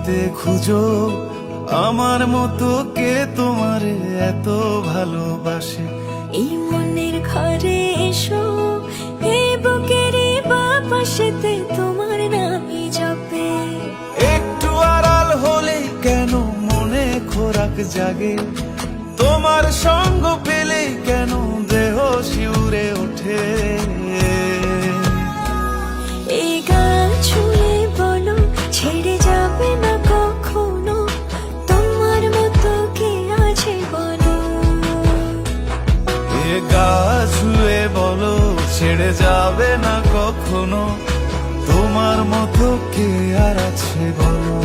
পৃথিবীতে খুঁজো আমার মতো কে তোমারে এত ভালোবাসে। এই মনের ঘরে এসো, এই বুকের বাপাশেতে তোমার নামই জপে। একটু আড়াল হলে কেন মনে খোরাক জাগে, তোমার সঙ্গ পেলে কেন দেহ শিউরে ওঠে। এই গান ছুঁয়ে বলো ছেড়ে যাবে না কখনো, তোমার মতো কে আছে বলো। এ গা ছুঁয়ে বলো ছেড়ে যাবে না কখনো, তোমার মতো কে আর আছে বলো।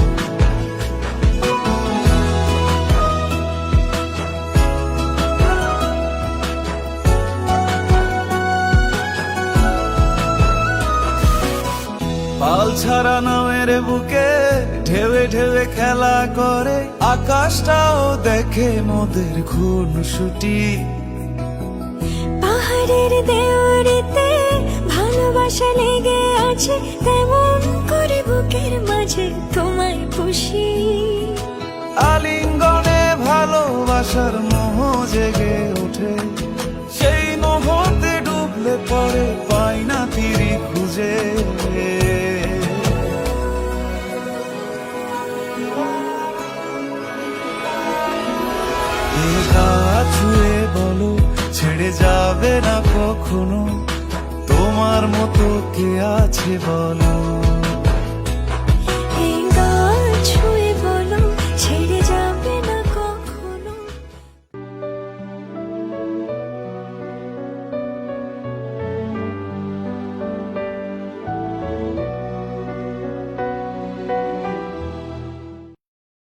পাল ছাড়া নামের বুকে ঢেউে ঢেউে খেলা করে, আকাশটাও দেখে মোদের খুনসুটি। পাহাড়ের দেওয়ারিতে ভালোবাসা লেগে আছে, তেমন করে বুকের মাঝে তোমায় খুশি। আলিঙ্গনে ভালোবাসার মোহ জেগে ওঠে, সেই মোহতে ডুবলে পরে পাই না তীরি খুঁজে। এ গা ছুঁয়ে বলো ছেড়ে যাবে না কখনো, তোমার মতো কে আছে বলো।